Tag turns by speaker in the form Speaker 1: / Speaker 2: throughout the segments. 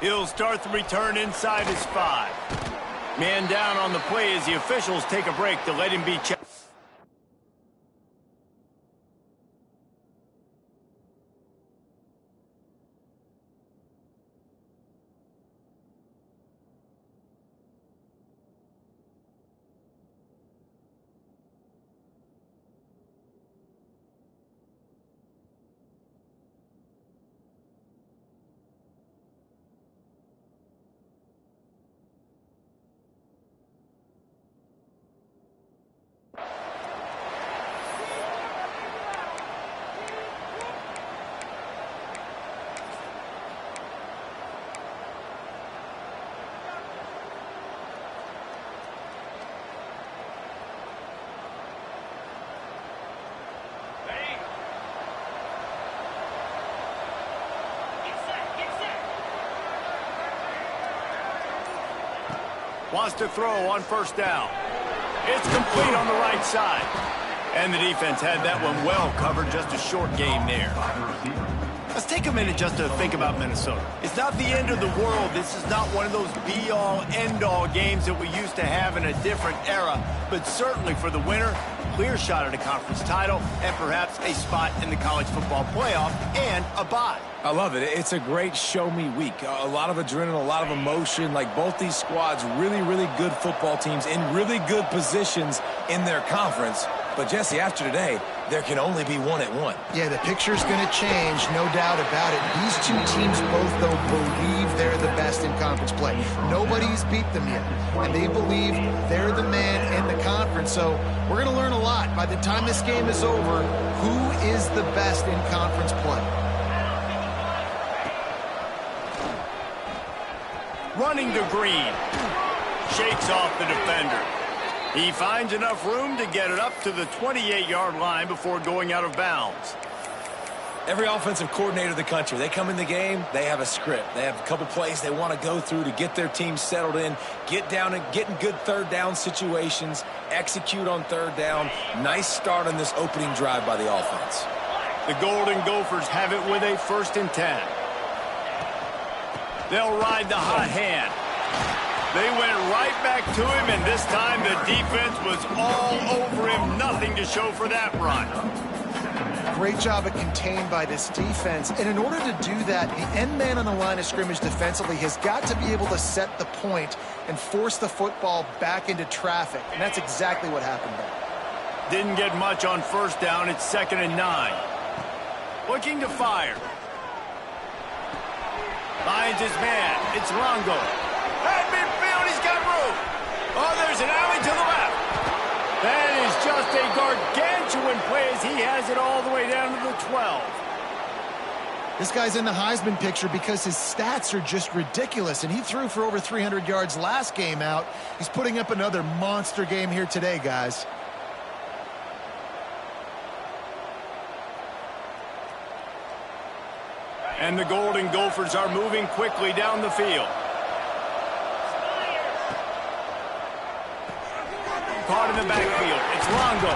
Speaker 1: He'll start the return inside his 5. Man down on the play as the officials take a break to let him be checked. Wants to throw on first down. It's complete on the right side. And the defense had that one well covered, just a short game there. Let's take a minute just to think about Minnesota. It's not the end of the world. This is not one of those be-all, end-all games that we used to have in a different era. But certainly for the winner, clear shot at a conference title and perhaps a spot in the college football playoff and a bye.
Speaker 2: I love it. It's a great show-me week. A lot of adrenaline, a lot of emotion. Like both these squads, really, really good football teams in really good positions in their conference. But, Jesse, after today, there can only be one at one.
Speaker 3: Yeah, the picture's going to change, no doubt about it. These two teams both, though, believe they're the best in conference play. Nobody's beat them yet, and they believe they're the man in the conference. So we're going to learn a lot. By the time this game is over, who is the best in conference play?
Speaker 1: Running to Green. Shakes off the defender. He finds enough room to get it up to the 28-yard line before going out of bounds.
Speaker 2: Every offensive coordinator in the country, they come in the game, they have a script. They have a couple plays they want to go through to get their team settled in, get down and get in good third down situations, execute on third down. Nice start on this opening drive by the offense.
Speaker 1: The Golden Gophers have it with a 1st and 10. They'll ride the hot hand. They went right back to him, and this time the defense was all over him. Nothing to show for that run.
Speaker 3: Great job of contained by this defense. And in order to do that, the end man on the line of scrimmage defensively has got to be able to set the point and force the football back into traffic. And that's exactly what happened there.
Speaker 1: Didn't get much on first down. It's 2nd and 9. Looking to fire. Finds his man. It's Longo. At midfield, he's got room. Oh, there's an alley to the left. That is just a gargantuan play as he has it all the way down to the 12.
Speaker 3: This guy's in the Heisman picture because his stats are just ridiculous, and he threw for over 300 yards last game out. He's putting up another monster game here today, guys.
Speaker 1: And the Golden Gophers are moving quickly down the field. Caught in the backfield. It's Longo.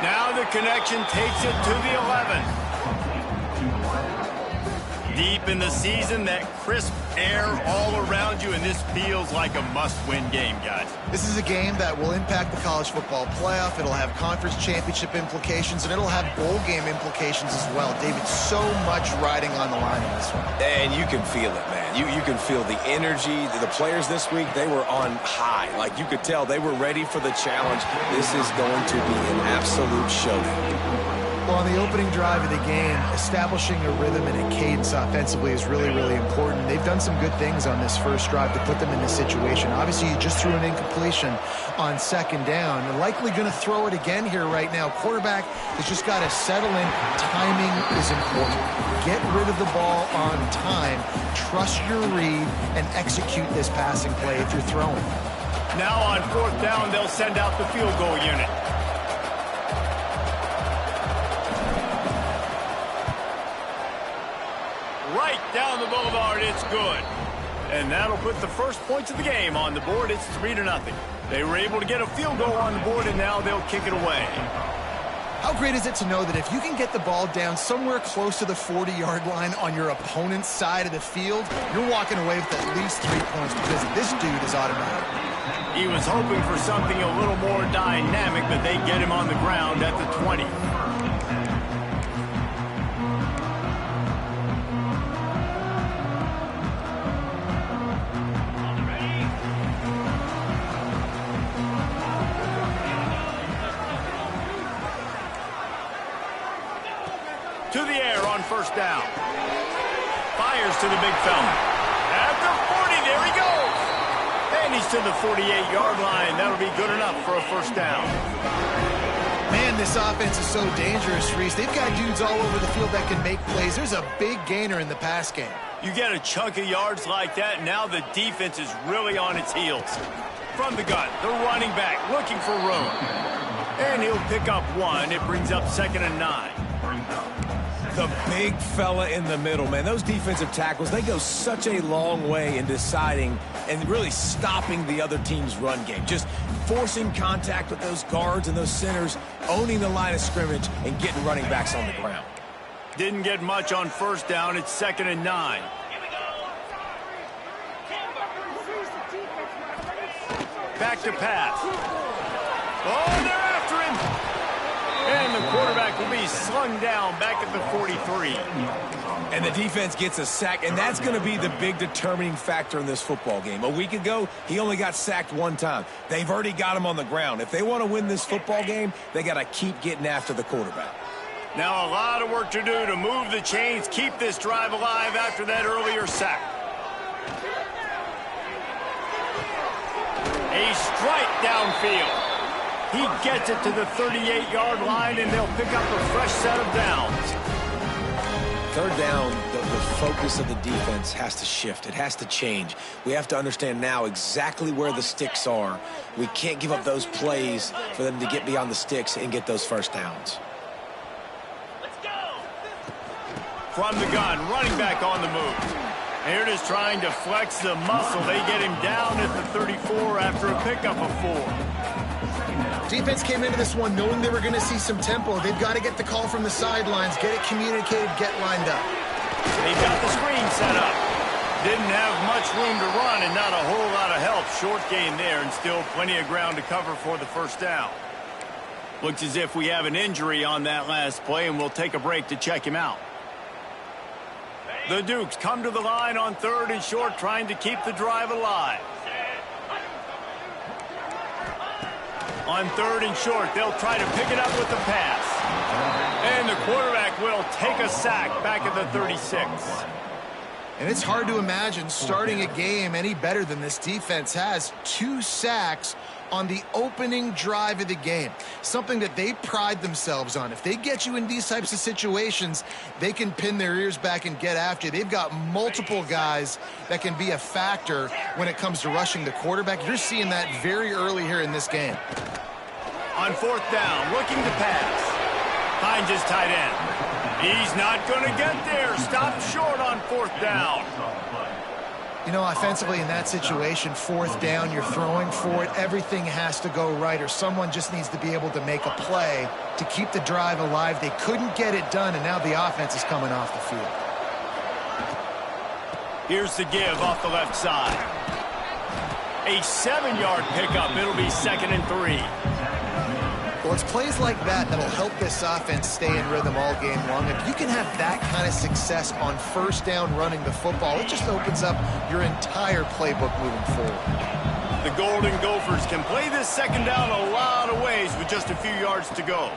Speaker 1: Now the connection takes it to the 11. Deep in the season, that crisp air all around you, and this feels like a must-win game, guys.
Speaker 3: This is a game that will impact the college football playoff. It'll have conference championship implications, and it'll have bowl game implications as well. David, so much riding on the line in this one.
Speaker 2: And you can feel it, man. You can feel the energy. The players this week, they were on high. Like, you could tell they were ready for the challenge. This is going to be an absolute showdown.
Speaker 3: Well, on the opening drive of the game, establishing a rhythm and a cadence offensively is really, really important. They've done some good things on this first drive to put them in this situation. Obviously, you just threw an incompletion on 2nd down. They're likely going to throw it again here right now. Quarterback has just got to settle in. Timing is important. Get rid of the ball on time. Trust your read and execute this passing play if you're throwing.
Speaker 1: Now on 4th down, they'll send out the field goal unit. Right down the boulevard, it's good. And that'll put the first points of the game on the board. It's 3-0. They were able to get a field goal on the board, and now they'll kick it away.
Speaker 3: How great is it to know that if you can get the ball down somewhere close to the 40-yard line on your opponent's side of the field, you're walking away with at least 3 points because this dude is automatic.
Speaker 1: He was hoping for something a little more dynamic, but they get him on the ground at the 20. To the air on first down. Fires to the big fella. At the 40, there he goes. And he's to the 48-yard line. That'll be good enough for a first down.
Speaker 3: Man, this offense is so dangerous, Reese. They've got dudes all over the field that can make plays. There's a big gainer in the pass game.
Speaker 1: You get a chunk of yards like that, now the defense is really on its heels. From the gun, the running back looking for room. And he'll pick up one. It brings up 2nd and 9.
Speaker 2: The big fella in the middle, man. Those defensive tackles, they go such a long way in deciding and really stopping the other team's run game. Just forcing contact with those guards and those centers, owning the line of scrimmage, and getting running backs on the ground.
Speaker 1: Didn't get much on first down. It's 2nd and 9. Back to pass. Oh, they're after him. And the quarterback will be slung down back at the 43.
Speaker 2: And the defense gets a sack, and that's going to be the big determining factor in this football game. A week ago, he only got sacked 1 time. They've already got him on the ground. If they want to win this football game, they got to keep getting after the quarterback.
Speaker 1: Now a lot of work to do to move the chains, keep this drive alive after that earlier sack. A strike downfield. He gets it to the 38-yard line, and they'll pick up a fresh set of downs.
Speaker 2: Third down, the focus of the defense has to shift. It has to change. We have to understand now exactly where the sticks are. We can't give up those plays for them to get beyond the sticks and get those first downs.
Speaker 1: From the gun, running back on the move. Here it is trying to flex the muscle. They get him down at the 34 after a pickup of 4.
Speaker 3: Defense came into this one knowing they were going to see some tempo. They've got to get the call from the sidelines, get it communicated, get lined up.
Speaker 1: They've got the screen set up. Didn't have much room to run and not a whole lot of help. Short gain there and still plenty of ground to cover for the first down. Looks as if we have an injury on that last play, and we'll take a break to check him out. The Dukes come to the line on 3rd and short, trying to keep the drive alive. On 3rd and short, they'll try to pick it up with the pass. And the quarterback will take a sack back at the 36.
Speaker 3: And it's hard to imagine starting a game any better than this defense has. 2 sacks on the opening drive of the game. Something that they pride themselves on. If they get you in these types of situations, they can pin their ears back and get after you. They've got multiple guys that can be a factor when it comes to rushing the quarterback. You're seeing that very early here in this game.
Speaker 1: On 4th down, looking to pass. Finds his tight end. He's not going to get there. Stopped short on 4th down.
Speaker 3: You know, offensively in that situation, 4th down, you're throwing for it. Everything has to go right, or someone just needs to be able to make a play to keep the drive alive. They couldn't get it done, and now the offense is coming off the field.
Speaker 1: Here's the give off the left side. A 7-yard pickup. It'll be 2nd and 3.
Speaker 3: Well, it's plays like that that'll help this offense stay in rhythm all game long. If you can have that kind of success on 1st down running the football, it just opens up your entire playbook moving forward.
Speaker 1: The Golden Gophers can play this 2nd down a lot of ways with just a few yards to go.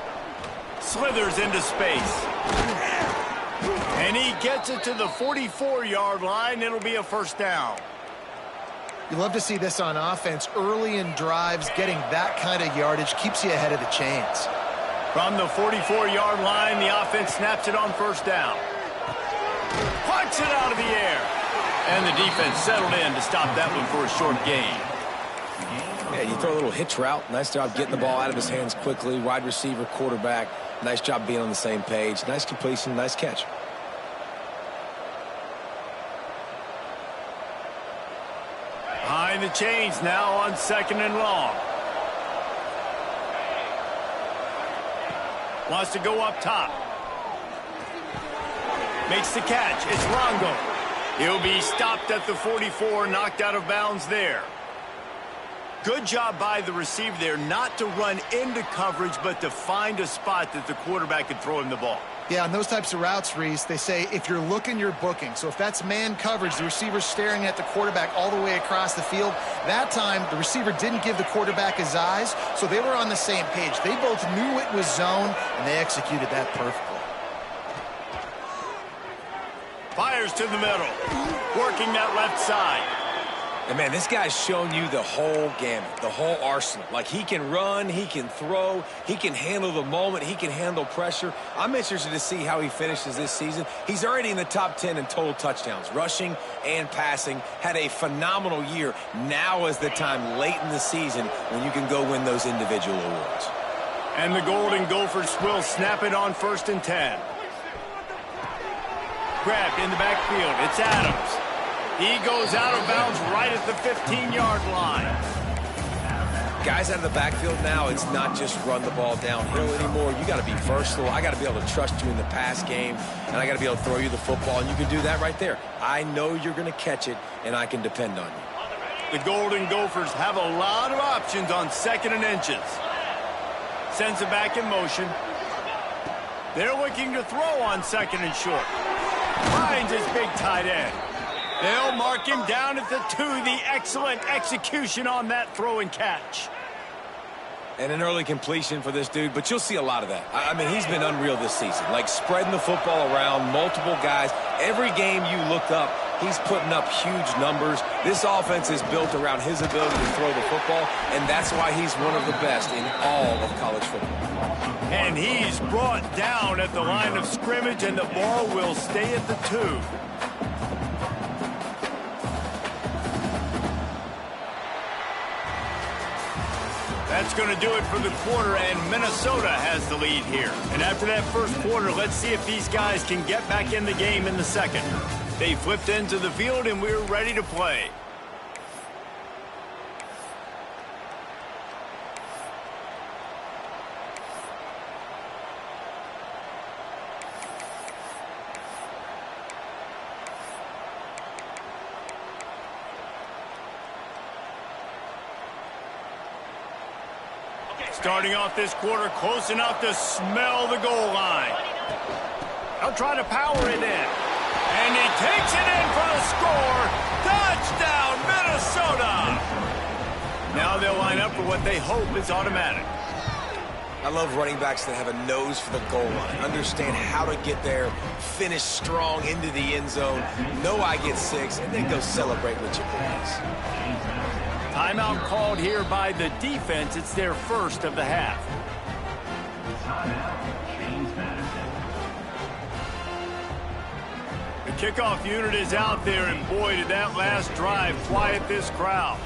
Speaker 1: Slithers into space. And he gets it to the 44-yard line. It'll be a first down.
Speaker 3: You love to see this on offense. Early in drives, getting that kind of yardage keeps you ahead of the chains.
Speaker 1: From the 44-yard line, the offense snaps it on first down. Punts it out of the air. And the defense settled in to stop that one for a short gain.
Speaker 2: Yeah, you throw a little hitch route. Nice job getting the ball out of his hands quickly. Wide receiver, quarterback. Nice job being on the same page. Nice completion, nice catch.
Speaker 1: Behind the chains now on 2nd and long. Wants to go up top. Makes the catch. It's Longo. He'll be stopped at the 44, knocked out of bounds there. Good job by the receiver there not to run into coverage, but to find a spot that the quarterback could throw him the ball.
Speaker 3: Yeah, on those types of routes, Reese, they say if you're looking, you're booking. So if that's man coverage, the receiver's staring at the quarterback all the way across the field. That time, the receiver didn't give the quarterback his eyes, so they were on the same page. They both knew it was zone, and they executed that perfectly.
Speaker 1: Fires to the middle, working that left side.
Speaker 2: And, man, this guy's shown you the whole gamut, the whole arsenal. Like, he can run, he can throw, he can handle the moment, he can handle pressure. I'm interested to see how he finishes this season. He's already in the top 10 in total touchdowns, rushing and passing. Had a phenomenal year. Now is the time late in the season when you can go win those individual awards.
Speaker 1: And the Golden Gophers will snap it on 1st and 10. Grabbed in the backfield. It's Adams. He goes out of bounds right at the 15-yard line.
Speaker 2: Guys out of the backfield now, it's not just run the ball downhill anymore. You got to be versatile. I got to be able to trust you in the pass game, and I got to be able to throw you the football, and you can do that right there. I know you're going to catch it, and I can depend on you.
Speaker 1: The Golden Gophers have a lot of options on 2nd and inches. Sends it back in motion. They're looking to throw on 2nd and short. Finds his big tight end. They'll mark him down at the 2. The excellent execution on that throw and catch.
Speaker 2: And an early completion for this dude, but you'll see a lot of that. I mean, he's been unreal this season. Like, spreading the football around, multiple guys. Every game you look up, he's putting up huge numbers. This offense is built around his ability to throw the football, and that's why he's one of the best in all of college football.
Speaker 1: And he's brought down at the line of scrimmage, and the ball will stay at the 2. That's going to do it for the quarter, and Minnesota has the lead here. And after that first quarter, let's see if these guys can get back in the game in the second. They flipped into the field, and we're ready to play. Starting off this quarter close enough to smell the goal line. They'll try to power it in. And he takes it in for the score. Touchdown, Minnesota! Now they'll line up for what they hope is automatic.
Speaker 2: I love running backs that have a nose for the goal line. Understand how to get there, finish strong into the end zone, know I get 6, and then go celebrate with your boys.
Speaker 1: Timeout called here by the defense. It's their first of the half. The kickoff unit is out there, and boy, did that last drive quiet this crowd.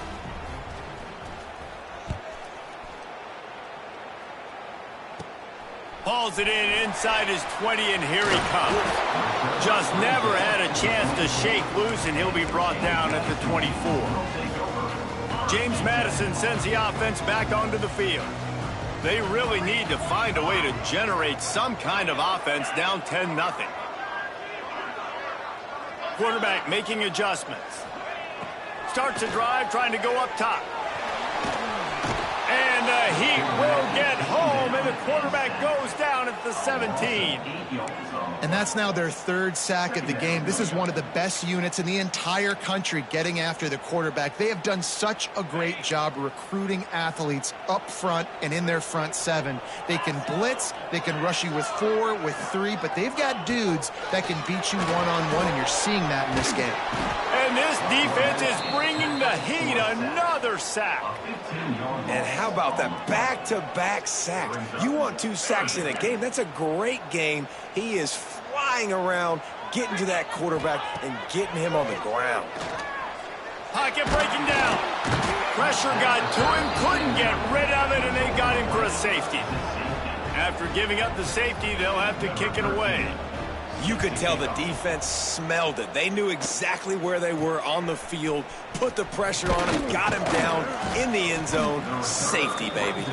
Speaker 1: Hauls it in inside his 20, and here he comes. Just never had a chance to shake loose, and he'll be brought down at the 24. James Madison sends the offense back onto the field. They really need to find a way to generate some kind of offense down 10-0. Quarterback making adjustments. Starts a drive trying to go up top. And the Heat will get home, and the quarterback goes down at the 17.
Speaker 3: And that's now their 3rd sack of the game. This is one of the best units in the entire country getting after the quarterback. They have done such a great job recruiting athletes up front and in their front 7. They can blitz, they can rush you with 4, with 3, but they've got dudes that can beat you one-on-one, and you're seeing that in this game.
Speaker 1: And this defense is bringing the Heat another sack.
Speaker 2: And how about that back-to-back sacks? You want 2 sacks in a game. That's a great game. He is flying around, getting to that quarterback and getting him on the ground.
Speaker 1: Pocket breaking down. Pressure got to him, couldn't get rid of it, and they got him for a safety. After giving up the safety, they'll have to kick it away.
Speaker 2: You could tell the defense smelled it. They knew exactly where they were on the field, put the pressure on him, got him down in the end zone. Safety, baby.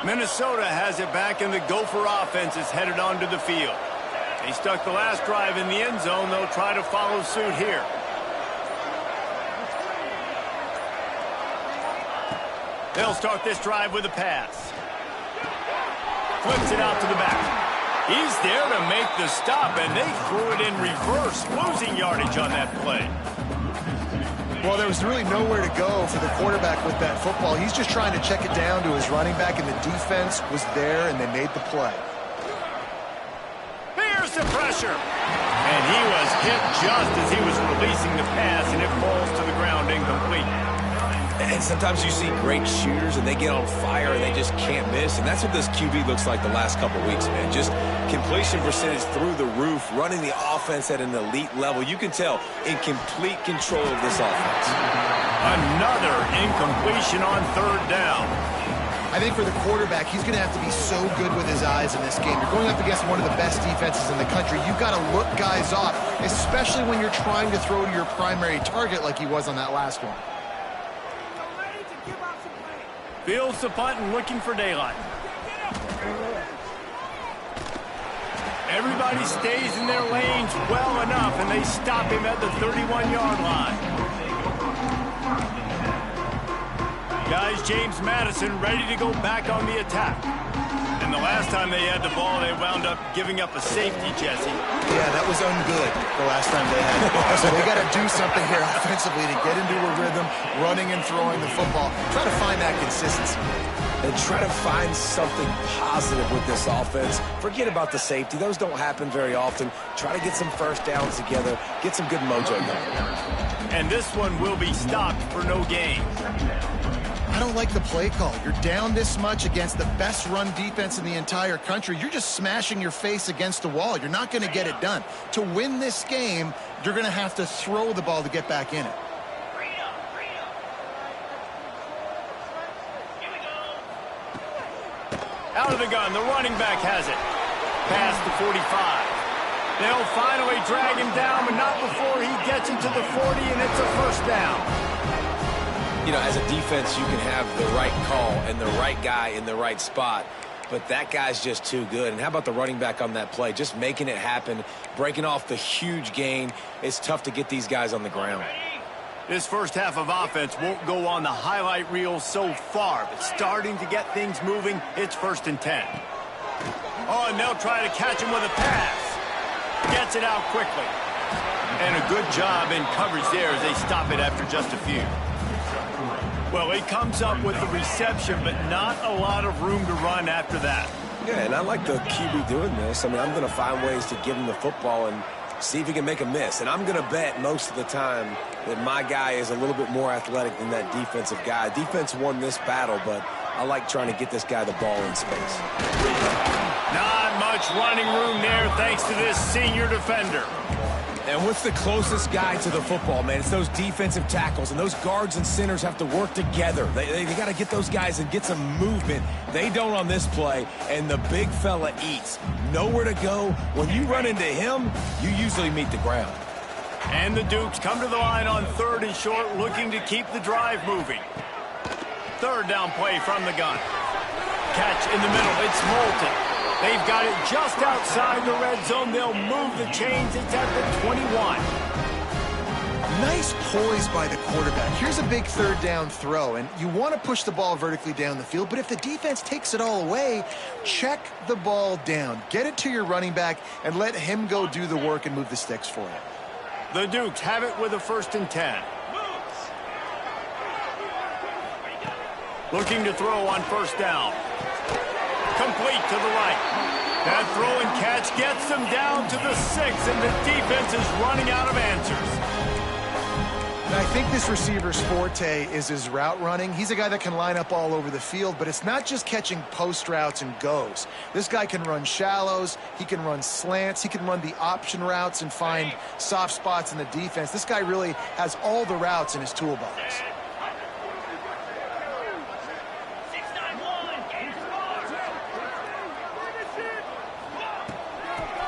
Speaker 1: Minnesota has it back, and the Gopher offense is headed onto the field. They stuck the last drive in the end zone. They'll try to follow suit here. They'll start this drive with a pass. Flips it out to the back. He's there to make the stop, and they threw it in reverse, losing yardage on that play.
Speaker 3: Well, there was really nowhere to go for the quarterback with that football. He's just trying to check it down to his running back, and the defense was there, and they made the play.
Speaker 1: Here's the pressure. And he was hit just as he was releasing the pass, and it falls to the ground incomplete.
Speaker 2: And sometimes you see great shooters, and they get on fire, and they just can't miss. And that's what this QB looks like the last couple weeks, man. Just completion percentage through the roof, running the offense at an elite level. You can tell in complete control of this offense.
Speaker 1: Another incompletion on third down.
Speaker 3: I think for the quarterback, he's going to have to be so good with his eyes in this game. You're going up against one of the best defenses in the country. You've got to look guys off, especially when you're trying to throw to your primary target like he was on that last one.
Speaker 1: Fields the punt and looking for daylight. Everybody stays in their lanes well enough, and they stop him at the 31-yard line. Guys, James Madison ready to go back on the attack. And the last time they had the ball, they wound up giving up a safety, Jesse.
Speaker 3: Yeah, that was ungood the last time they had the ball. So they got to do something here offensively to get into a rhythm, running and throwing the football. Try to find that consistency.
Speaker 2: And try to find something positive with this offense. Forget about the safety. Those don't happen very often. Try to get some first downs together. Get some good mojo going.
Speaker 1: And this one will be stopped for no gain.
Speaker 3: I don't like the play call. You're down this much against the best run defense in the entire country. You're just smashing your face against the wall. You're not going to get it done. To win this game, you're going to have to throw the ball to get back in it.
Speaker 1: Out of the gun, the running back has it. Past the 45. They'll finally drag him down, but not before he gets into the 40, and it's a first down.
Speaker 2: You know, as a defense, you can have the right call and the right guy in the right spot, but that guy's just too good. And how about the running back on that play? Just making it happen, breaking off the huge gain. It's tough to get these guys on the ground.
Speaker 1: This first half of offense won't go on the highlight reel so far, but starting to get things moving, it's 1st and 10. Oh, and they'll try to catch him with a pass. Gets it out quickly. And a good job in coverage there as they stop it after just a few. Well, he comes up with the reception, but not a lot of room to run after that.
Speaker 2: Yeah, and I like the QB doing this. I mean, I'm going to find ways to give him the football and see if he can make a miss. And I'm going to bet most of the time that my guy is a little bit more athletic than that defensive guy. Defense won this battle, but I like trying to get this guy the ball in space.
Speaker 1: Not much running room there thanks to this senior defender.
Speaker 2: And what's the closest guy to the football, man? It's those defensive tackles, and those guards and centers have to work together. They got to get those guys and get some movement. They don't on this play, and the big fella eats. Nowhere to go. When you run into him, you usually meet the ground.
Speaker 1: And the Dukes come to the line on 3rd and short, looking to keep the drive moving. 3rd down play from the gun. Catch in the middle. It's Moulton. They've got it just outside the red zone. They'll move the chains. It's at the 21.
Speaker 3: Nice poise by the quarterback. Here's a big 3rd down throw, and you want to push the ball vertically down the field, but if the defense takes it all away, check the ball down. Get it to your running back and let him go do the work and move the sticks for you.
Speaker 1: The Dukes have it with a 1st and 10. Looking to throw on 1st down. Complete to the right. That throw and catch gets them down to the 6, and the defense is running out of answers.
Speaker 3: And I think this receiver's forte is his route running. He's a guy that can line up all over the field, but it's not just catching post routes and goes. This guy can run shallows, he can run slants, he can run the option routes and find soft spots in the defense. This guy really has all the routes in his toolbox.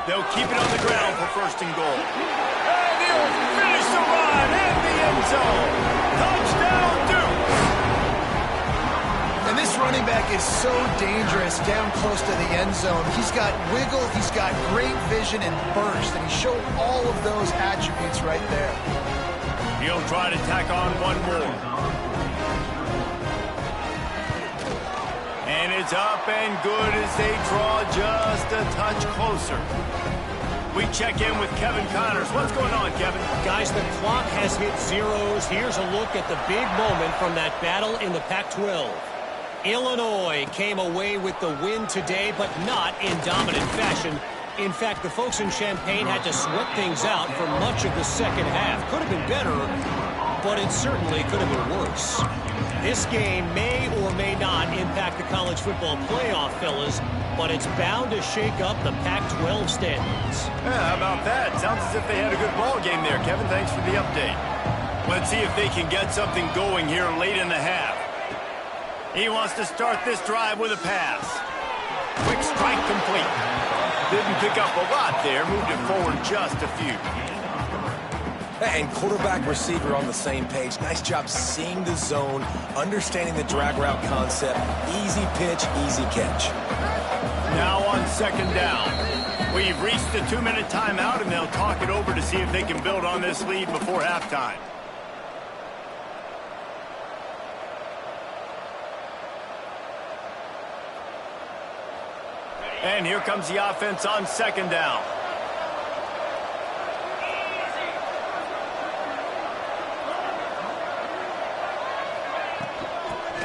Speaker 1: They'll keep it on the ground for 1st and goal. And he'll finish the run in the end zone. Touchdown, Duke!
Speaker 3: And this running back is so so dangerous down close to the end zone. He's got wiggle, he's got great vision and burst, and he showed all of those attributes right there.
Speaker 1: He'll try to tack on one more. And it's up and good as they draw just a touch closer. We check in with Kevin Connors. What's going on, Kevin?
Speaker 4: Guys, the clock has hit zeros. Here's a look at the big moment from that battle in the Pac-12. Illinois came away with the win today, but not in dominant fashion. In fact, the folks in Champaign had to sweat things out for much of the second half. Could have been better, but it certainly could have been worse. This game may or may not impact the college football playoff, fellas, but it's bound to shake up the Pac-12 standings.
Speaker 1: Yeah, how about that? Sounds as if they had a good ball game there, Kevin. Thanks for the update. Let's see if they can get something going here late in the half. He wants to start this drive with a pass. Quick strike complete. Didn't pick up a lot there. Moved it forward just a few.
Speaker 2: And quarterback receiver on the same page. Nice job seeing the zone, understanding the drag route concept. Easy pitch, easy catch.
Speaker 1: Now on second down. We've reached the 2-minute timeout, and they'll talk it over to see if they can build on this lead before halftime. And here comes the offense on second down.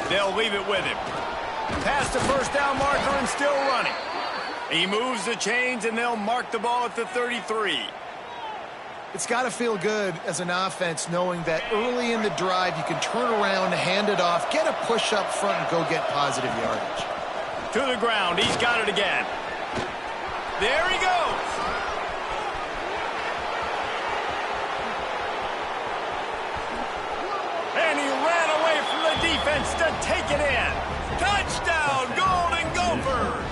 Speaker 1: They'll leave it with him. Past the first down marker and still running. He moves the chains, and they'll mark the ball at the 33.
Speaker 3: It's got to feel good as an offense knowing that early in the drive you can turn around, hand it off, get a push up front, and go get positive yardage.
Speaker 1: To the ground. He's got it again. There he goes. And he ran away from the defense to take it in. Touchdown, Golden Gophers.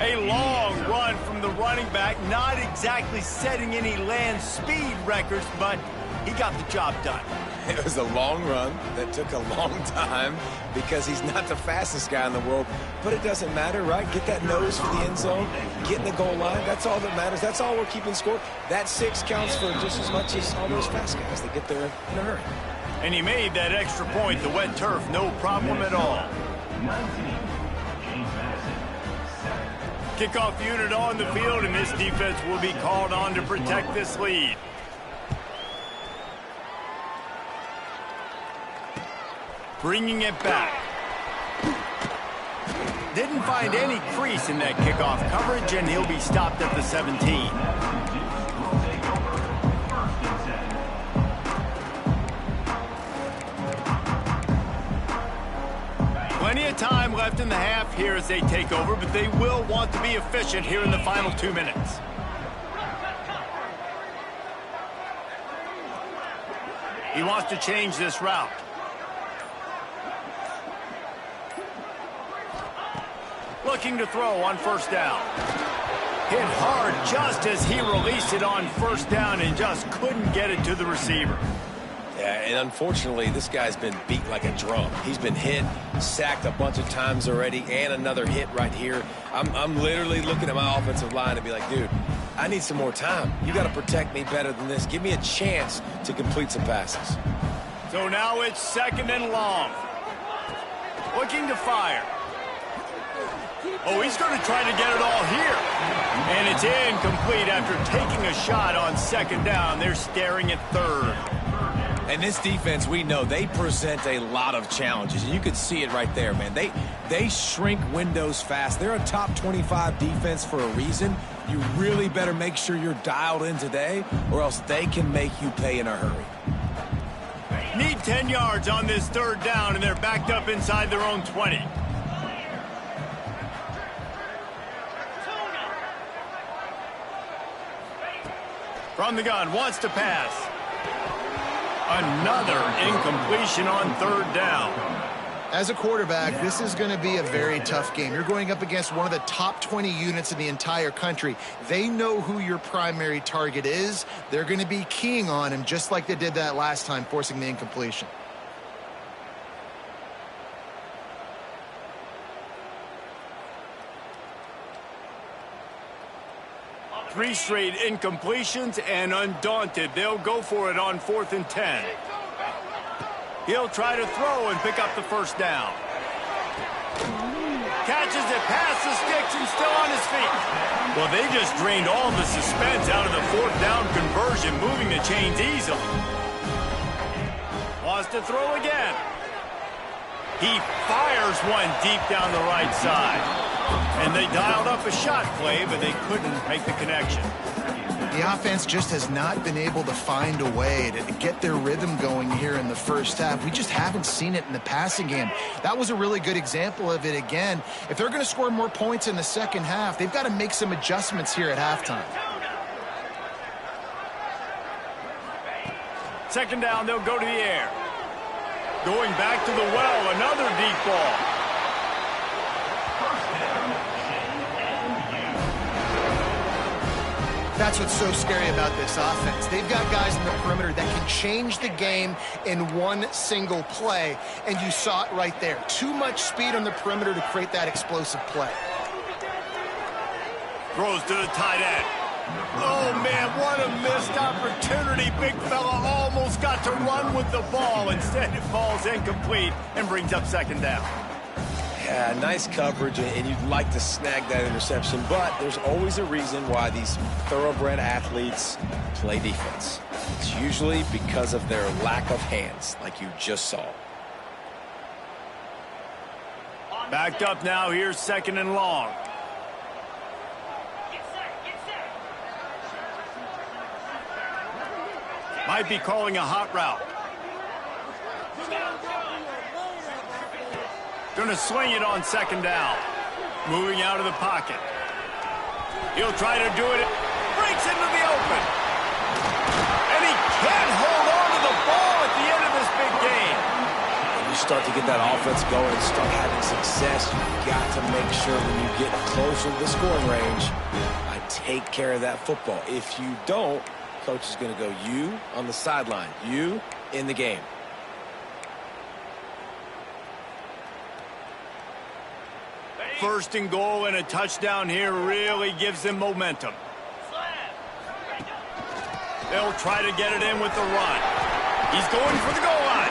Speaker 1: A long run from the running back, not exactly setting any land speed records, but he got the job done.
Speaker 2: It was a long run that took a long time because he's not the fastest guy in the world. But it doesn't matter, right? Get that nose for the end zone, get in the goal line. That's all that matters. That's all we're keeping score. That 6 counts for just as much as all those fast guys. They get there in a hurry.
Speaker 1: And he made that extra point, the wet turf, no problem at all. Kickoff unit on the field, and this defense will be called on to protect this lead. Bringing it back. Didn't find any crease in that kickoff coverage, and he'll be stopped at the 17. Plenty of time left in the half here as they take over, but they will want to be efficient here in the final 2 minutes. He wants to change this route. Looking to throw on first down. Hit hard just as he released it on first down and just couldn't get it to the receiver.
Speaker 2: Yeah, and unfortunately, this guy's been beat like a drum. He's been hit, sacked a bunch of times already, and another hit right here. I'm literally looking at my offensive line and be like, dude, I need some more time. You got to protect me better than this. Give me a chance to complete some passes.
Speaker 1: So now it's second and long. Looking to fire. Oh, he's going to try to get it all here. And it's incomplete after taking a shot on second down. They're staring at third.
Speaker 2: And this defense, we know, they present a lot of challenges. And you can see it right there, man. They shrink windows fast. They're a top 25 defense for a reason. You really better make sure you're dialed in today, or else they can make you pay in a hurry.
Speaker 1: Need 10 yards on this third down, and they're backed up inside their own 20. From the gun, wants to pass. Another incompletion on third down.
Speaker 3: As a quarterback, this is going to be a very tough game. You're going up against one of the top 20 units in the entire country. They know who your primary target is. They're going to be keying on him just like they did that last time, forcing the incompletion.
Speaker 1: 3 straight incompletions, and undaunted, they'll go for it on 4th and 10. He'll try to throw and pick up the first down. Catches it past the sticks and still on his feet. Well, they just drained all the suspense out of the 4th down conversion, moving the chains easily. Wants to throw again. He fires one deep down the right side. And they dialed up a shot play, but they couldn't make the connection.
Speaker 3: The offense just has not been able to find a way to get their rhythm going here in the first half. We just haven't seen it in the passing game. That was a really good example of it again. If they're going to score more points in the second half, they've got to make some adjustments here at halftime.
Speaker 1: Second down, they'll go to the air. Going back to the well, another deep ball.
Speaker 3: That's what's so scary about this offense. They've got guys in the perimeter that can change the game in one single play, and you saw it right there. Too much speed on the perimeter to create that explosive play.
Speaker 1: Throws to the tight end. Oh, man, what a missed opportunity. Big fella almost got to run with the ball. Instead, it falls incomplete and brings up second down.
Speaker 2: Yeah, nice coverage, and you'd like to snag that interception, but there's always a reason why these thoroughbred athletes play defense. It's usually because of their lack of hands, like you just saw.
Speaker 1: Backed up now, here's 2nd and long. Might be calling a hot route. Gonna swing it on 2nd down. Moving out of the pocket. He'll try to do it. Breaks into the open. And he can't hold on to the ball at the end of this big game.
Speaker 2: When you start to get that offense going and start having success, you've got to make sure when you get closer to the scoring range, I take care of that football. If you don't, coach is going to go, you on the sideline, you in the game.
Speaker 1: First and goal and a touchdown here really gives them momentum. They'll try to get it in with the run. He's going for the goal line.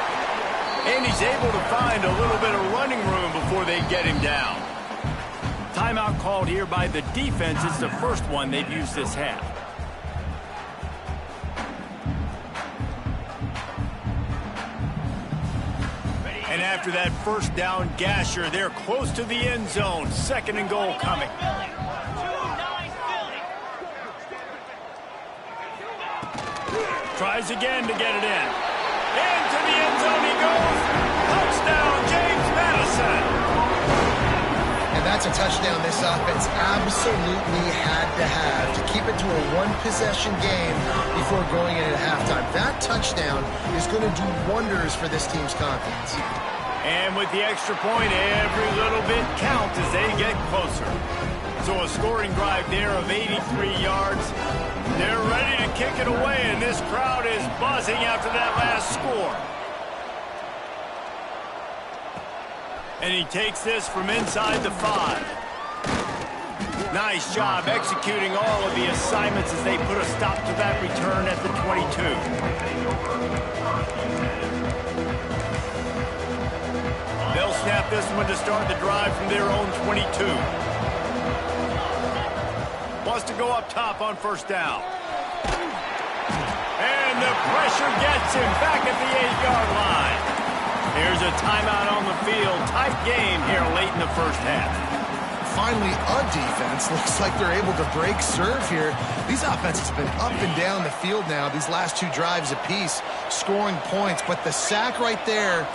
Speaker 1: And he's able to find a little bit of running room before they get him down. Timeout called here by the defense. It's the first one they've used this half. And after that first down gasher, they're close to the end zone. 2nd and goal coming. Tries again to get it in. Into the end zone he goes. Touchdown, James Madison.
Speaker 3: And that's a touchdown this offense absolutely had to have to keep it to a one-possession game before going into halftime. That touchdown is going to do wonders for this team's confidence.
Speaker 1: And with the extra point, every little bit counts as they get closer. So a scoring drive there of 83 yards. They're ready to kick it away, and this crowd is buzzing after that last score. And he takes this from inside the 5. Nice job executing all of the assignments as they put a stop to that return at the 22. They'll snap this one to start the drive from their own 22. Wants to go up top on first down. And the pressure gets him back at the 8-yard line. Here's a timeout on the field. Tight game here late in the first half.
Speaker 3: Finally, a defense looks like they're able to break serve here. These offenses have been up and down the field now, these last 2 drives apiece, scoring points. But the sack right there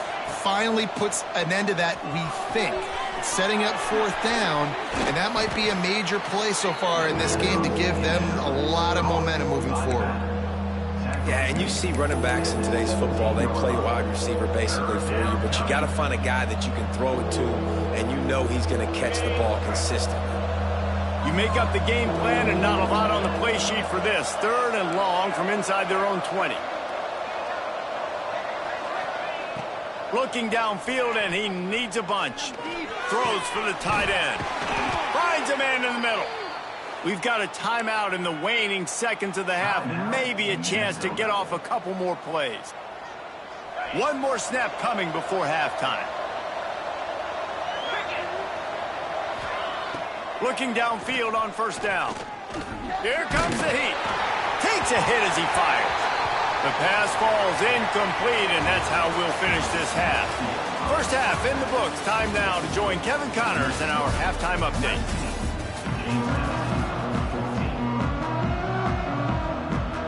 Speaker 3: finally puts an end to that, we think. Setting up 4th down, and that might be a major play so far in this game to give them a lot of momentum moving forward.
Speaker 2: Yeah, and you see running backs in today's football, they play wide receiver basically for you, but you got to find a guy that you can throw it to, and you know he's going to catch the ball consistently.
Speaker 1: You make up the game plan and not a lot on the play sheet for this. 3rd and long from inside their own 20. Looking downfield, and he needs a bunch. Throws for the tight end. Finds a man in the middle. We've got a timeout in the waning seconds of the half. Maybe a chance to get off a couple more plays. One more snap coming before halftime. Looking downfield on first down. Here comes the heat. Takes a hit as he fires. The pass falls incomplete, and that's how we'll finish this half. First half in the books. Time now to join Kevin Connors in our halftime update.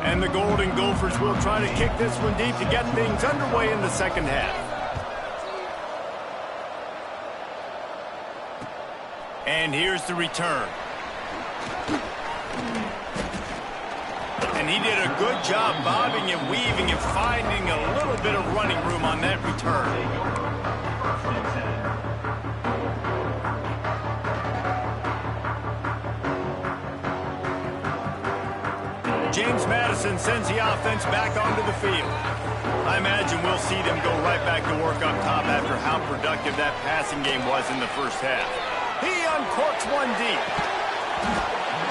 Speaker 1: And the Golden Gophers will try to kick this one deep to get things underway in the second half. And here's the return. And he did a good job bobbing and weaving and finding a little bit of running room on that return. James Madison sends the offense back onto the field. I imagine we'll see them go right back to work up top after how productive that passing game was in the first half. He uncorks one deep.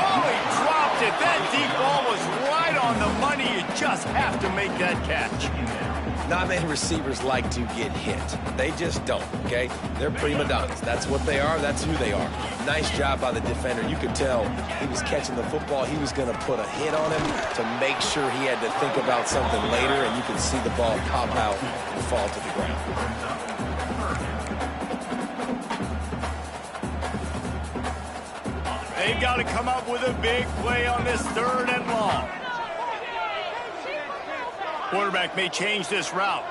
Speaker 1: Oh, he dropped it. That deep ball was right on the money. You just have to make that catch.
Speaker 2: Not many receivers like to get hit. They just don't, okay? They're prima donnas. That's what they are. That's who they are. Nice job by the defender. You could tell he was catching the football. He was going to put a hit on him to make sure he had to think about something later, and you can see the ball pop out and fall to the ground.
Speaker 1: They've got to come up with a big play on this 3rd and long. Quarterback may change this route.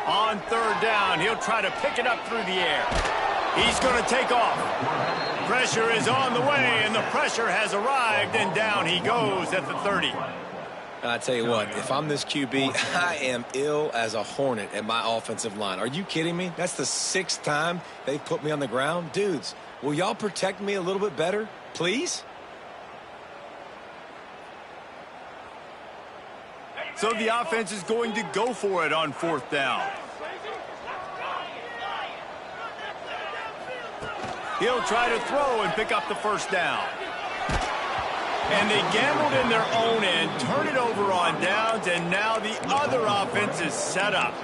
Speaker 1: On 3rd down, he'll try to pick it up through the air. He's going to take off. Pressure is on the way, and the pressure has arrived, and down he goes at the 30.
Speaker 2: I tell you what, if I'm this QB, I am ill as a hornet at my offensive line. Are you kidding me? That's the 6th time they've put me on the ground. Dudes, will y'all protect me a little bit better, please?
Speaker 1: So the offense is going to go for it on 4th down. He'll try to throw and pick up the first down. And they gambled in their own end, turn it over on downs, and now the other offense is set up.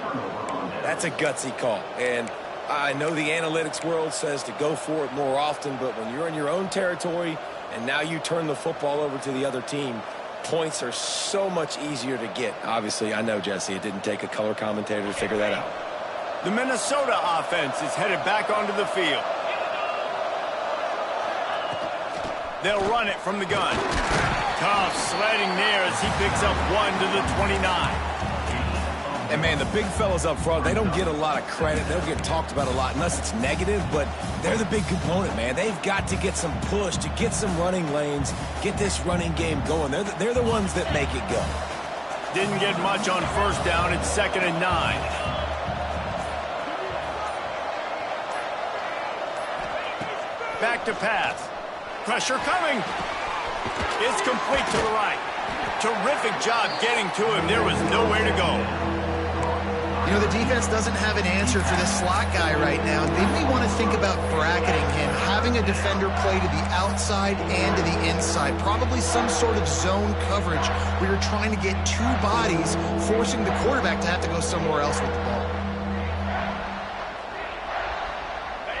Speaker 2: That's a gutsy call. And I know the analytics world says to go for it more often, but when you're in your own territory and now you turn the football over to the other team, points are so much easier to get. Obviously, I know, Jesse, it didn't take a color commentator to figure that out.
Speaker 1: The Minnesota offense is headed back onto the field. They'll run it from the gun. Tough sledding there as he picks up 1 to the 29.
Speaker 2: And, man, the big fellas up front, they don't get a lot of credit. They don't get talked about a lot unless it's negative, but they're the big component, man. They've got to get some push, to get some running lanes, get this running game going. They're the ones that make it go.
Speaker 1: Didn't get much on 1st down. It's 2nd and 9. Back to pass. Pressure coming. It's complete to the right. Terrific job getting to him. There was nowhere to go.
Speaker 3: You know, the defense doesn't have an answer for this slot guy right now. They may want to think about bracketing him, having a defender play to the outside and to the inside. Probably some sort of zone coverage where you're trying to get 2 bodies, forcing the quarterback to have to go somewhere else with the ball.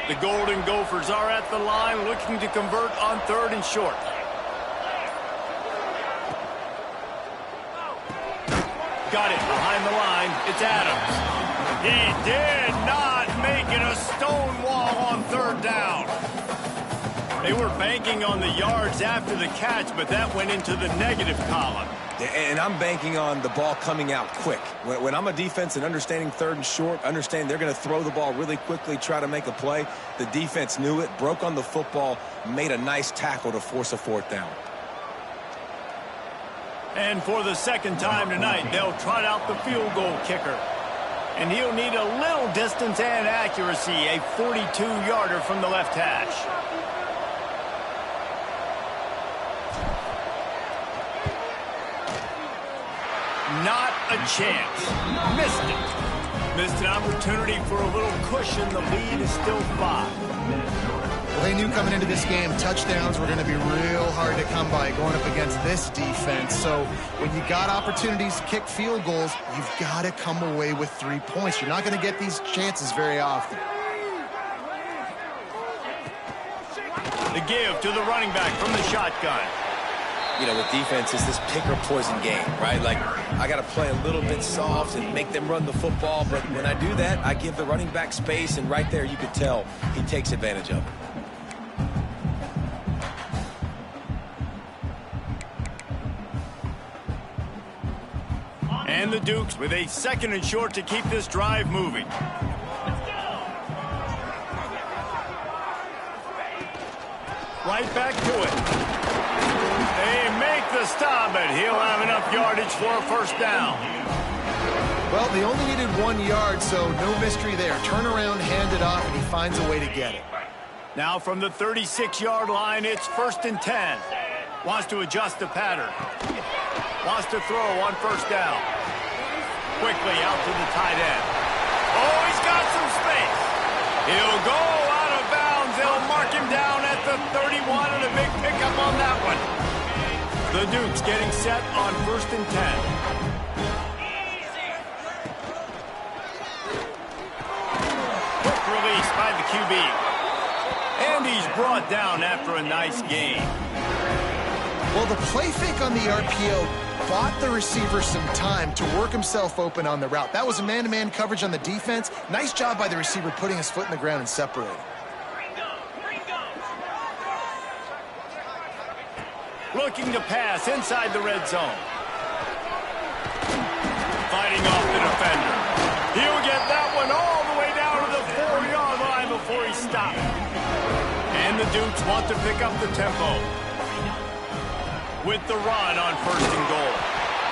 Speaker 1: The Golden Gophers are at the line looking to convert on 3rd and short. Got it behind the line. It's Adams. He did not make it a stone wall on 3rd down. They were banking on the yards after the catch, but that went into the negative column.
Speaker 2: And I'm banking on the ball coming out quick. When I'm a defense and understanding 3rd and short, understanding they're going to throw the ball really quickly, try to make a play, the defense knew it, broke on the football, made a nice tackle to force a 4th down.
Speaker 1: And for the 2nd time tonight, they'll trot out the field goal kicker. And he'll need a little distance and accuracy, a 42-yarder from the left hash. Not a chance. Missed it. Missed an opportunity for a little cushion. The lead is still 5.
Speaker 3: Well, they knew coming into this game touchdowns were going to be real hard to come by going up against this defense. So when you got opportunities to kick field goals, you've got to come away with 3 points. You're not going to get these chances very often.
Speaker 1: The give to the running back from the shotgun.
Speaker 2: You know, with defense, it's this pick or poison game, right? Like, I got to play a little bit soft and make them run the football, but when I do that, I give the running back space, and right there you could tell he takes advantage of it.
Speaker 1: And the Dukes with a 2nd and short to keep this drive moving. Right back to it. They make the stop, but he'll have enough yardage for a 1st down.
Speaker 3: Well, they only needed 1 yard, so no mystery there. Turn around, hand it off, and he finds a way to get it.
Speaker 1: Now from the 36-yard line, it's 1st and 10. Wants to adjust the pattern. Wants to throw on 1st down. Quickly out to the tight end. Oh, he's got some space. He'll go out of bounds. They'll mark him down at the 31, and a big pickup on that one. The Dukes getting set on 1st and 10. Quick release by the QB. And he's brought down after a nice gain.
Speaker 3: Well, the play fake on the RPO bought the receiver some time to work himself open on the route. That was a man-to-man coverage on the defense. Nice job by the receiver putting his foot in the ground and separating.
Speaker 1: Looking to pass inside the red zone. Fighting off the defender. He'll get that one all the way down to the 4-yard line before he stopped. And the Dukes want to pick up the tempo. With the run on 1st and goal.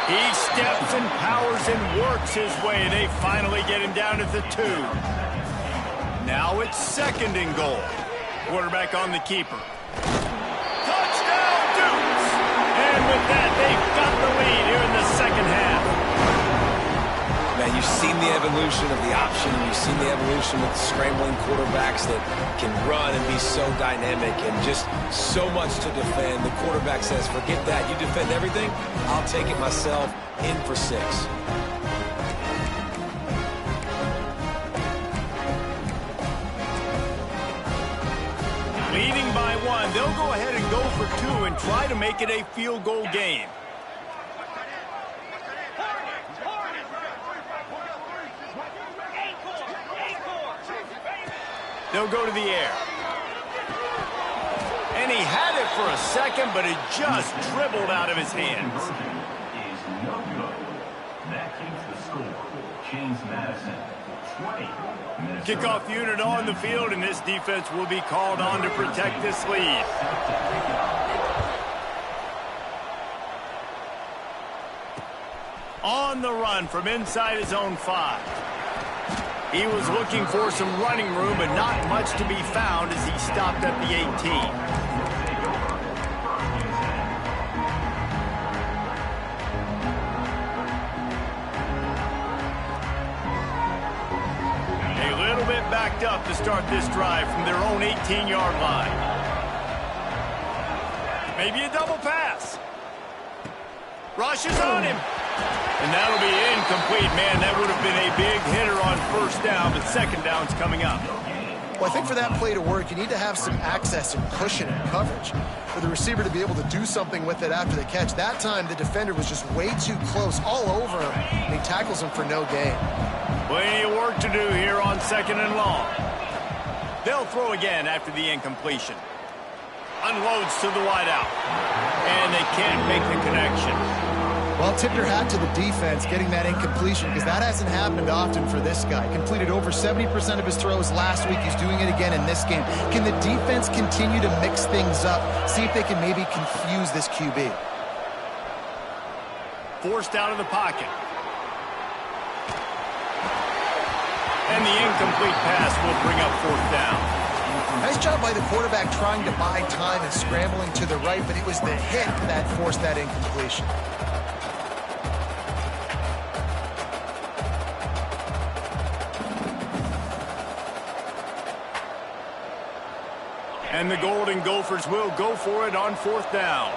Speaker 1: He steps and powers and works his way. They finally get him down at the 2. Now it's 2nd and goal. Quarterback on the keeper. Touchdown, Dukes! And with that, they've got the lead here in the 2nd half.
Speaker 2: Man, you've seen the evolution of the option. You've seen the evolution with scrambling quarterbacks that can run and be so dynamic and just so much to defend. The quarterback says, forget that. You defend everything, I'll take it myself. In for 6.
Speaker 1: Leading by 1, they'll go ahead and go for 2 and try to make it a field goal game. They'll go to the air. And he had it for a second, but it just dribbled out of his hands. Kickoff unit on the field, and this defense will be called on to protect this lead. On the run from inside his own 5. He was looking for some running room, but not much to be found as he stopped at the 18. A little bit backed up to start this drive from their own 18-yard line. Maybe a double pass. Rushes on him. And that'll be incomplete. Man, that would have been a big hitter on 1st down, but 2nd down's coming up.
Speaker 3: Well, I think for that play to work, you need to have some access and cushion and coverage for the receiver to be able to do something with it after the catch. That time, the defender was just way too close, all over him, and he tackles him for no gain.
Speaker 1: Plenty of work to do here on 2nd and long. They'll throw again after the incompletion. Unloads to the wideout. And they can't make the connection.
Speaker 3: Well, tip your hat to the defense getting that incompletion, because that hasn't happened often for this guy. Completed over 70% of his throws last week. He's doing it again in this game. Can the defense continue to mix things up? See if they can maybe confuse this QB.
Speaker 1: Forced out of the pocket. And the incomplete pass will bring up 4th down.
Speaker 3: Nice job by the quarterback trying to buy time and scrambling to the right, but it was the hit that forced that incompletion.
Speaker 1: And the Golden Gophers will go for it on 4th down.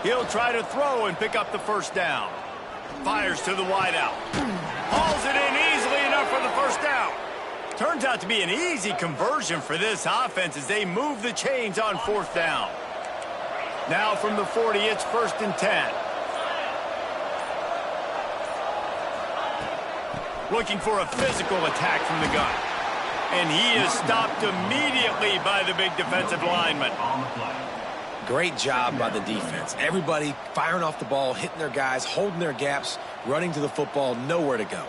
Speaker 1: He'll try to throw and pick up the 1st down. Fires to the wideout. Hauls it in easily enough for the 1st down. Turns out to be an easy conversion for this offense as they move the chains on 4th down. Now from the 40, it's 1st and 10. Looking for a physical attack from the gun. And he is stopped immediately by the big defensive lineman.
Speaker 2: Great job by the defense. Everybody firing off the ball, hitting their guys, holding their gaps, running to the football, nowhere to go.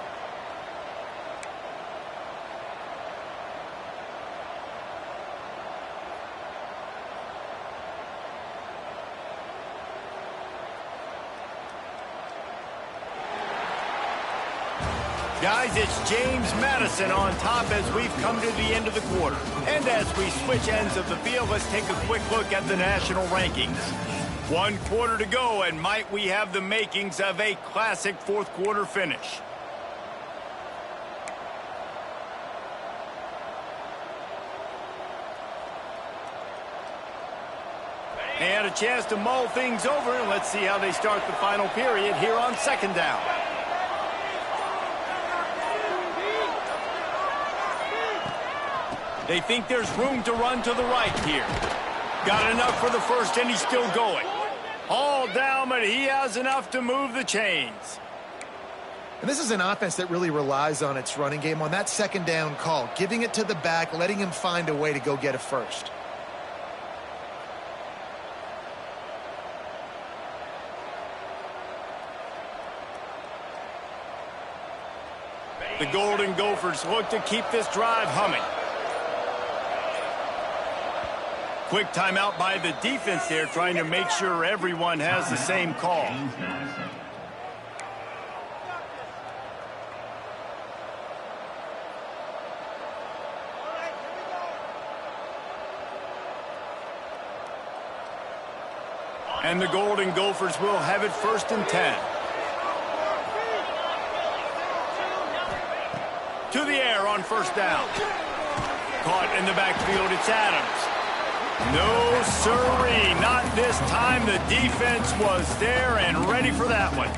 Speaker 1: Guys, it's James Madison on top as we've come to the end of the quarter. And as we switch ends of the field, let's take a quick look at the national rankings. 1 quarter to go, and might we have the makings of a classic 4th quarter finish. They had a chance to mull things over, and let's see how they start the final period here on 2nd down. They think there's room to run to the right here. Got enough for the 1st, and he's still going. All down, but he has enough to move the chains.
Speaker 3: And this is an offense that really relies on its running game on that 2nd down call, giving it to the back, letting him find a way to go get a 1st.
Speaker 1: The Golden Gophers look to keep this drive humming. Quick timeout by the defense there, trying to make sure everyone has the same call. And the Golden Gophers will have it 1st and 10. To the air on 1st down. Caught in the backfield, it's Adams. No, sirree, not this time. The defense was there and ready for that one.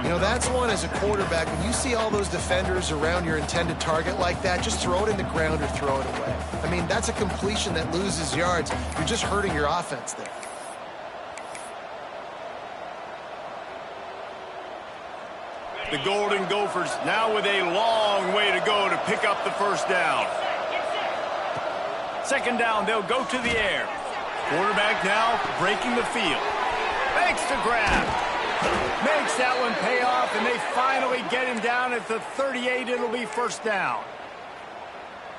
Speaker 3: You know, that's one as a quarterback. When you see all those defenders around your intended target like that, just throw it in the ground or throw it away. I mean, that's a completion that loses yards. You're just hurting your offense there.
Speaker 1: The Golden Gophers now with a long way to go to pick up the 1st down. 2nd down, they'll go to the air. Quarterback now breaking the field. Makes the grab. Makes that one pay off, and they finally get him down at the 38. It'll be 1st down.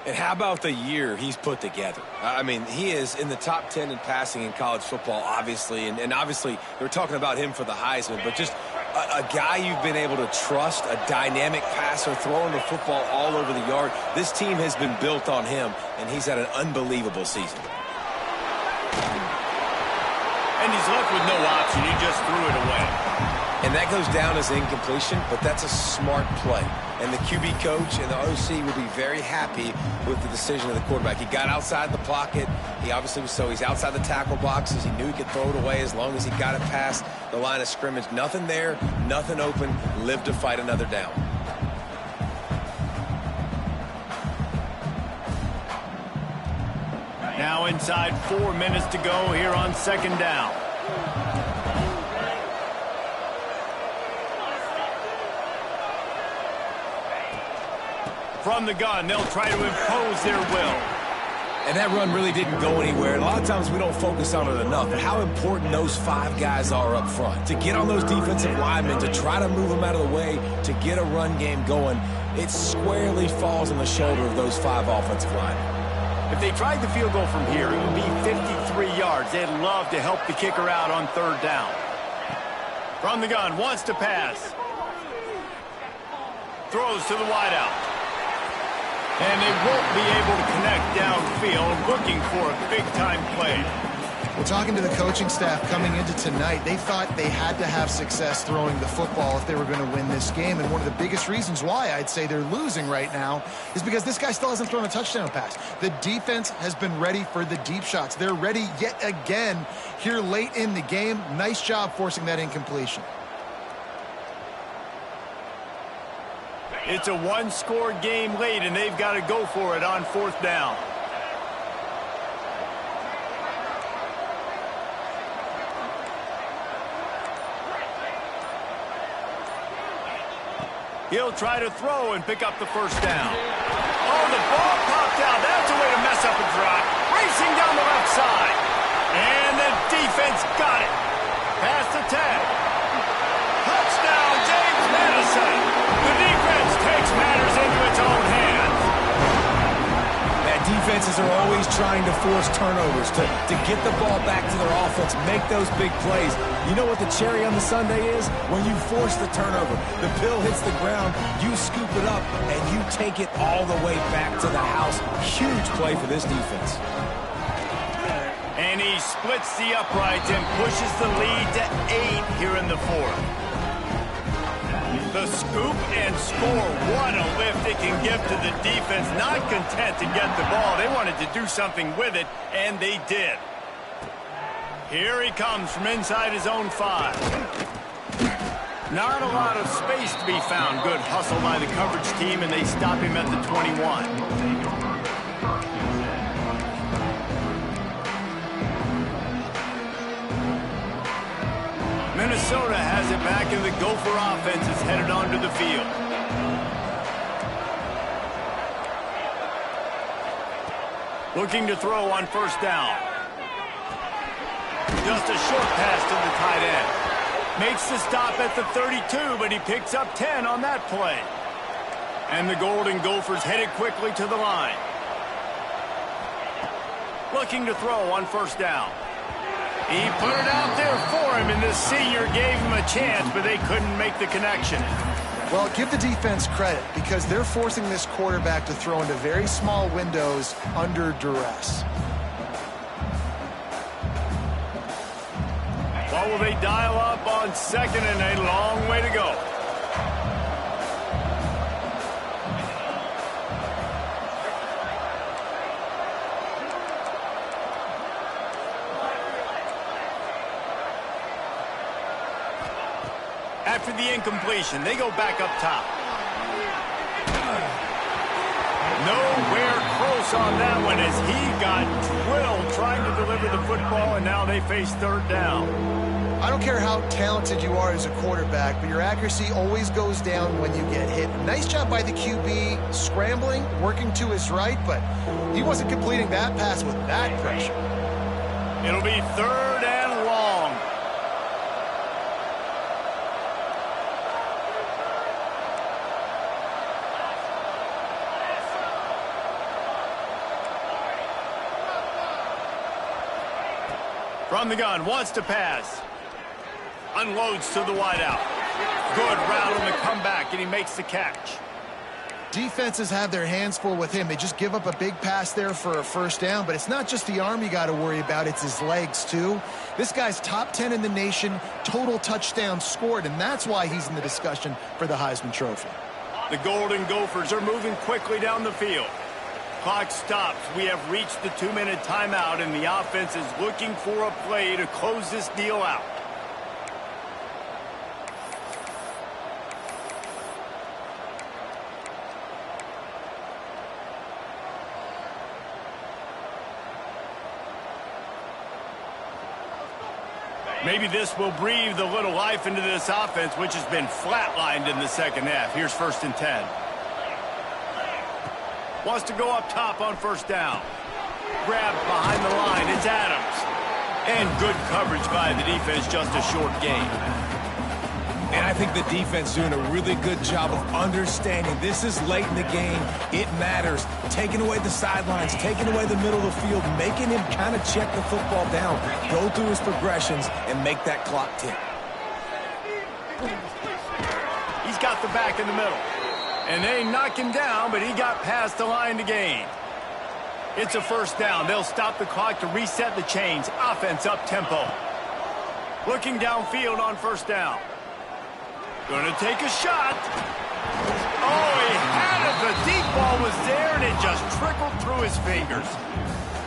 Speaker 2: And how about the year he's put together? I mean, he is in the top 10 in passing in college football, obviously. And obviously, we're talking about him for the Heisman, but just a guy you've been able to trust, a dynamic passer, throwing the football all over the yard. This team has been built on him, and he's had an unbelievable season.
Speaker 1: And he's left with no option. He just threw it away.
Speaker 2: And that goes down as incompletion, but that's a smart play. And the QB coach and the OC will be very happy with the decision of the quarterback. He got outside the pocket. He obviously was he's outside the tackle boxes. He knew he could throw it away as long as he got it past the line of scrimmage. Nothing there, nothing open. Lived to fight another down.
Speaker 1: Now inside 4 minutes to go here on 2nd down. From the gun, they'll try to impose their will.
Speaker 2: And that run really didn't go anywhere. And a lot of times we don't focus on it enough, but how important those 5 guys are up front. To get on those defensive linemen, to try to move them out of the way, to get a run game going, it squarely falls on the shoulder of those 5 offensive linemen.
Speaker 1: If they tried the field goal from here, it would be 53 yards. They'd love to help the kicker out on 3rd down. From the gun, wants to pass. Throws to the wideout. And they won't be able to connect downfield, looking for a big-time play.
Speaker 3: Well, talking to the coaching staff coming into tonight, they thought they had to have success throwing the football if they were going to win this game. And one of the biggest reasons why I'd say they're losing right now is because this guy still hasn't thrown a touchdown pass. The defense has been ready for the deep shots. They're ready yet again here late in the game. Nice job forcing that incompletion.
Speaker 1: It's a one-score game late, and they've got to go for it on 4th down. He'll try to throw and pick up the 1st down. Oh, the ball popped out. That's a way to mess up a drive. Racing down the left side. And the defense got it. Past the 10. Touchdown, James Madison. The defense takes matters into its own hands.
Speaker 2: Defenses are always trying to force turnovers, to get the ball back to their offense, make those big plays. You know what the cherry on the sundae is? When you force the turnover, the pill hits the ground, you scoop it up, and you take it all the way back to the house. Huge play for this defense.
Speaker 1: And he splits the uprights and pushes the lead to 8 here in the 4th. The scoop and score. What a lift it can give to the defense. Not content to get the ball. They wanted to do something with it, and they did. Here he comes from inside his own 5. Not a lot of space to be found. Good hustle by the coverage team, and they stop him at the 21. Minnesota has it back, and the Gopher offense is headed onto the field. Looking to throw on 1st down. Just a short pass to the tight end. Makes the stop at the 32, but he picks up 10 on that play. And the Golden Gophers headed quickly to the line. Looking to throw on 1st down. He put it out there for him, and the senior gave him a chance, but they couldn't make the connection.
Speaker 3: Well, give the defense credit because they're forcing this quarterback to throw into very small windows under duress.
Speaker 1: What will they dial up on 2nd and a long way to go? After the incompletion, they go back up top. Nowhere close on that one as he got drilled trying to deliver the football, and now they face 3rd down.
Speaker 3: I don't care how talented you are as a quarterback, but your accuracy always goes down when you get hit. Nice job by the QB scrambling, working to his right, but he wasn't completing that pass with that pressure.
Speaker 1: It'll be 3rd and long. From the gun, wants to pass. Unloads to the wideout. Good route on the comeback, and he makes the catch.
Speaker 3: Defenses have their hands full with him. They just give up a big pass there for a 1st down, but it's not just the arm you got to worry about, it's his legs too. This guy's top 10 in the nation, total touchdowns scored, and that's why he's in the discussion for the Heisman Trophy.
Speaker 1: The Golden Gophers are moving quickly down the field. Clock stops. We have reached the 2-minute timeout, and the offense is looking for a play to close this deal out. Maybe this will breathe a little life into this offense, which has been flatlined in the 2nd half. Here's 1st and 10. Wants to go up top on 1st down. Grabbed behind the line. It's Adams. And good coverage by the defense, just a short gain.
Speaker 2: And I think the defense doing a really good job of understanding this is late in the game. It matters. Taking away the sidelines, taking away the middle of the field, making him kind of check the football down, go through his progressions, and make that clock tick.
Speaker 1: He's got the back in the middle. And they knock him down, but he got past the line to gain. It's a first down. They'll stop the clock to reset the chains. Offense up tempo. Looking downfield on first down. Going to take a shot. Oh, he had it. The deep ball was there, and it just trickled through his fingers.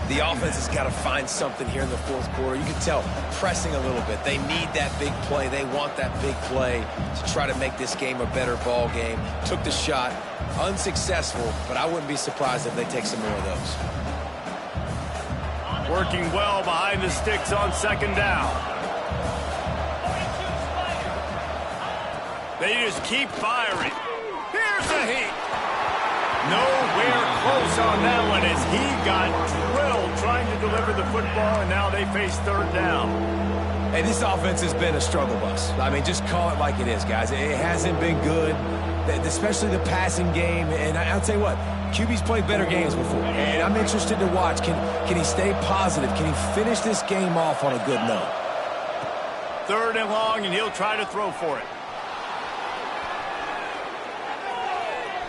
Speaker 2: The offense has got to find something here in the fourth quarter. You can tell, pressing a little bit. They need that big play. They want that big play to try to make this game a better ball game. Took the shot. Unsuccessful, but I wouldn't be surprised if they take some more of those.
Speaker 1: Working well behind the sticks on second down. They just keep firing. Here's a heat. Nowhere close on that one as he got drilled trying to deliver the football, and now they face third down.
Speaker 2: Hey, this offense has been a struggle bus. I mean, just call it like it is, guys. It hasn't been good, especially the passing game. And I'll tell you what, QB's played better games before, and I'm interested to watch. Can he stay positive? Can he finish this game off on a good note?
Speaker 1: Third and long, and he'll try to throw for it.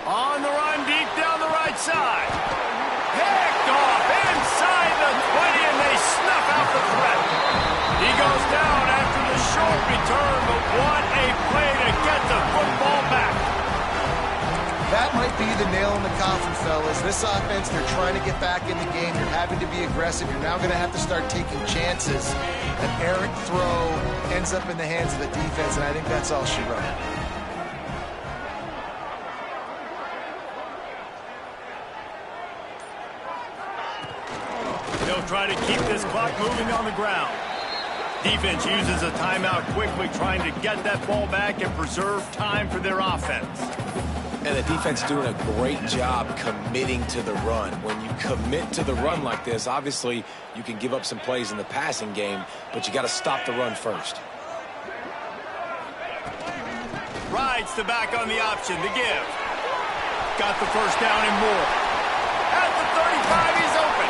Speaker 1: On the run, deep down the right side. Picked off inside the 20, and they snuff out the threat. He goes down after the short return, but what a play to get the football back.
Speaker 3: That might be the nail in the coffin, fellas. This offense, they're trying to get back in the game. You're having to be aggressive. You're now going to have to start taking chances. An errant throw ends up in the hands of the defense, and I think that's all she wrote.
Speaker 1: They'll try to keep this clock moving on the ground. Defense uses a timeout quickly, trying to get that ball back and preserve time for their offense.
Speaker 2: And the defense doing a great job committing to the run. When you commit to the run like this, obviously you can give up some plays in the passing game, but you got to stop the run first.
Speaker 1: Rides the back on the option to give. Got the first down and more. At the 35, he's open.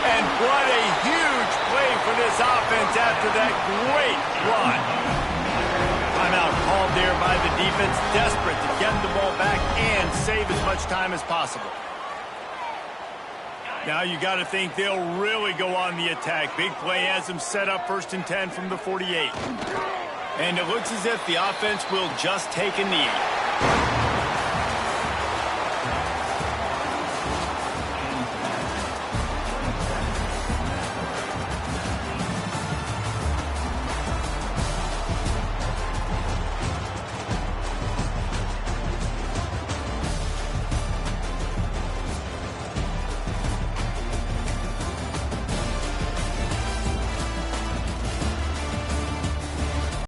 Speaker 1: And what a huge play for this offense after that great run. Timeout called there by the defense, desperate to get the ball back and save as much time as possible. Now you got to think they'll really go on the attack. Big play has them set up 1st and 10 from the 48. And it looks as if the offense will just take a knee.